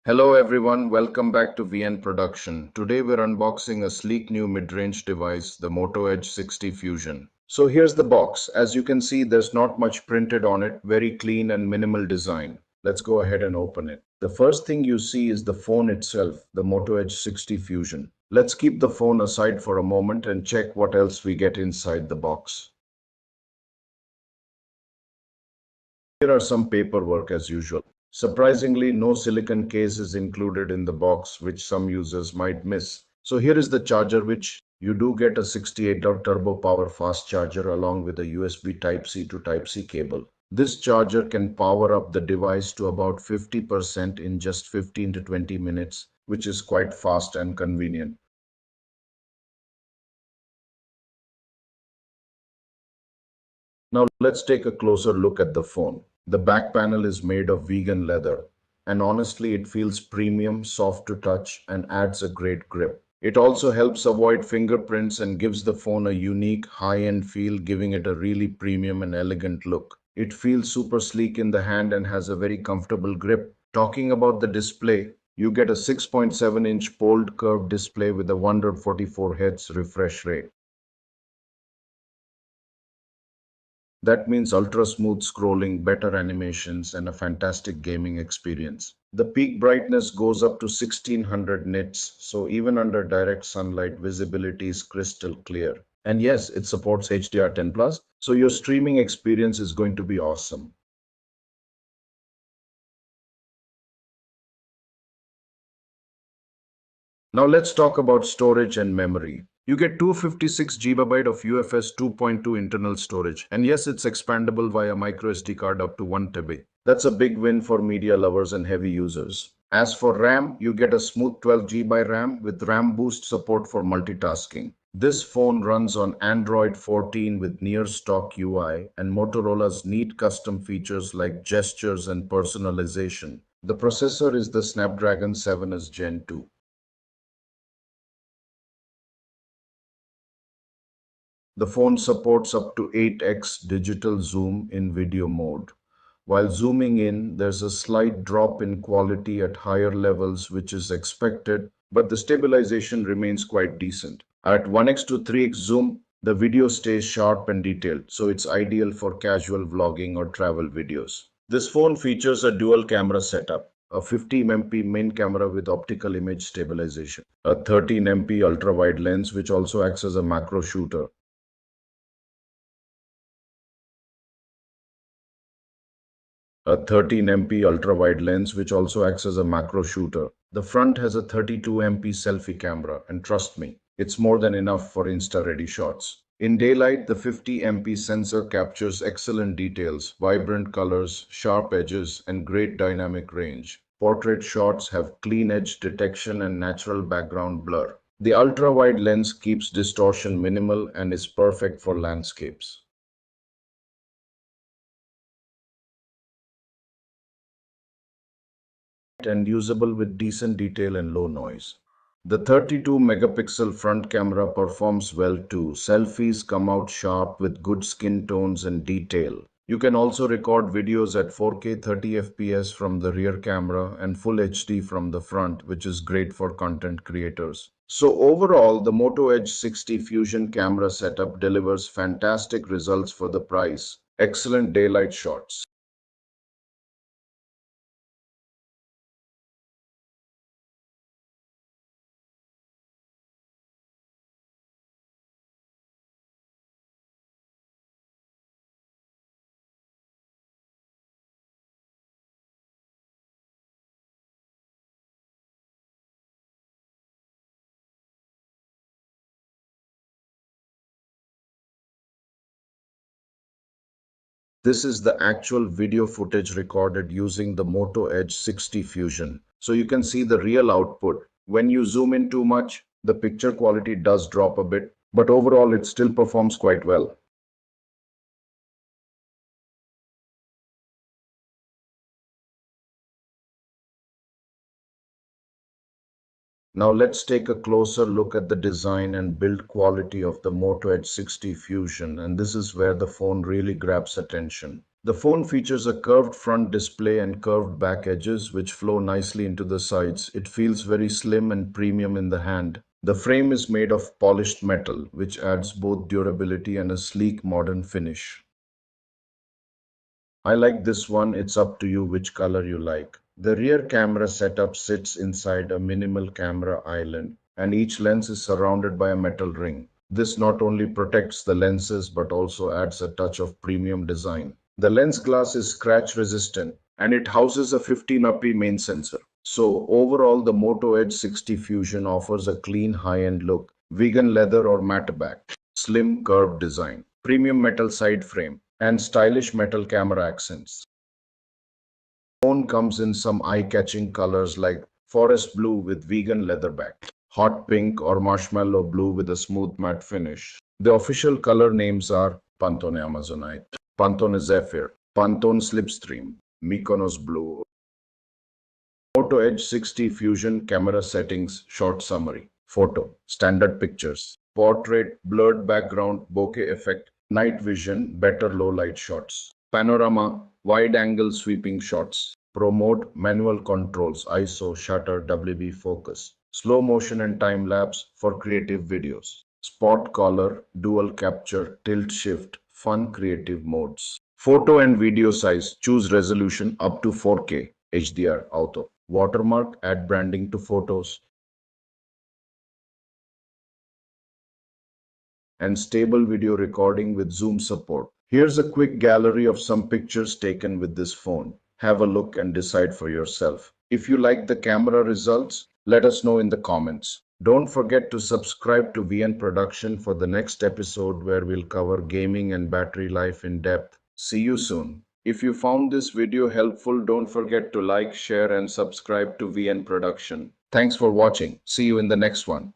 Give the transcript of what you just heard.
Hello everyone, welcome back to VN Production. Today we're unboxing a sleek new mid-range device, the Moto Edge 60 Fusion. So here's the box. As you can see, there's not much printed on it, very clean and minimal design. Let's go ahead and open it. The first thing you see is the phone itself, the Moto Edge 60 Fusion. Let's keep the phone aside for a moment and check what else we get inside the box. Here are some paperwork as usual. Surprisingly, no silicon case is included in the box, which some users might miss. So here is the charger, which you do get a 68-watt turbo power fast charger along with a USB Type-C to Type-C cable. This charger can power up the device to about 50% in just 15 to 20 minutes, which is quite fast and convenient. Now let's take a closer look at the phone. The back panel is made of vegan leather, and honestly it feels premium, soft to touch, and adds a great grip. It also helps avoid fingerprints and gives the phone a unique, high-end feel, giving it a really premium and elegant look. It feels super sleek in the hand and has a very comfortable grip. Talking about the display, you get a 6.7-inch poled curved display with a 144 Hz refresh rate. That means ultra smooth scrolling, better animations, and a fantastic gaming experience. The peak brightness goes up to 1600 nits, so even under direct sunlight, visibility is crystal clear. And yes, it supports HDR10 Plus, so your streaming experience is going to be awesome. Now let's talk about storage and memory. You get 256 GB of UFS 2.2 internal storage. And yes, it's expandable via microSD card up to 1 TB. That's a big win for media lovers and heavy users. As for RAM, you get a smooth 12 GB RAM with RAM boost support for multitasking. This phone runs on Android 14 with near stock UI and Motorola's neat custom features like gestures and personalization. The processor is the Snapdragon 7S Gen 2. The phone supports up to 8x digital zoom in video mode. While zooming in, there's a slight drop in quality at higher levels, which is expected, but the stabilization remains quite decent. At 1x to 3x zoom, the video stays sharp and detailed, so it's ideal for casual vlogging or travel videos. This phone features a dual camera setup, a 50 MP main camera with optical image stabilization, a 13 MP ultra-wide lens which also acts as a macro shooter, a 13 MP ultra-wide lens which also acts as a macro shooter. The front has a 32 MP selfie camera, and trust me, it's more than enough for Insta-ready shots. In daylight, the 50 MP sensor captures excellent details, vibrant colors, sharp edges, and great dynamic range. Portrait shots have clean edge detection and natural background blur. The ultra-wide lens keeps distortion minimal and is perfect for landscapes and usable with decent detail and low noise. The 32 megapixel front camera performs well too. Selfies come out sharp with good skin tones and detail. You can also record videos at 4K 30 FPS from the rear camera and Full HD from the front, which is great for content creators. So overall, the Moto Edge 60 Fusion camera setup delivers fantastic results for the price. Excellent daylight shots. This is the actual video footage recorded using the Moto Edge 60 Fusion. So you can see the real output. When you zoom in too much, the picture quality does drop a bit, but overall it still performs quite well. Now let's take a closer look at the design and build quality of the Moto Edge 60 Fusion, and this is where the phone really grabs attention. The phone features a curved front display and curved back edges which flow nicely into the sides. It feels very slim and premium in the hand. The frame is made of polished metal, which adds both durability and a sleek modern finish. I like this one. It's up to you which color you like. The rear camera setup sits inside a minimal camera island, and each lens is surrounded by a metal ring. This not only protects the lenses but also adds a touch of premium design. The lens glass is scratch resistant and it houses a 15 main sensor. So overall, the Moto Edge 60 Fusion offers a clean high-end look, vegan leather or matte back, slim curved design, premium metal side frame, and stylish metal camera accents. Phone comes in some eye-catching colors like forest blue with vegan leather back, hot pink or marshmallow blue with a smooth matte finish. The official color names are Pantone Amazonite, Pantone Zephyr, Pantone Slipstream, Mykonos Blue. Moto Edge 60 Fusion camera settings, short summary. Photo, standard pictures, portrait, blurred background, bokeh effect, night vision, better low light shots. Panorama, wide angle sweeping shots. Pro mode, manual controls, ISO, shutter, WB focus. Slow motion and time lapse for creative videos. Spot color, dual capture, tilt shift, fun creative modes. Photo and video size, choose resolution up to 4K, HDR, auto. Watermark, add branding to photos, and stable video recording with Zoom support. Here's a quick gallery of some pictures taken with this phone. Have a look and decide for yourself. If you like the camera results, let us know in the comments. Don't forget to subscribe to VN Production for the next episode where we'll cover gaming and battery life in depth. See you soon. If you found this video helpful, don't forget to like, share, and subscribe to VN Production. Thanks for watching. See you in the next one.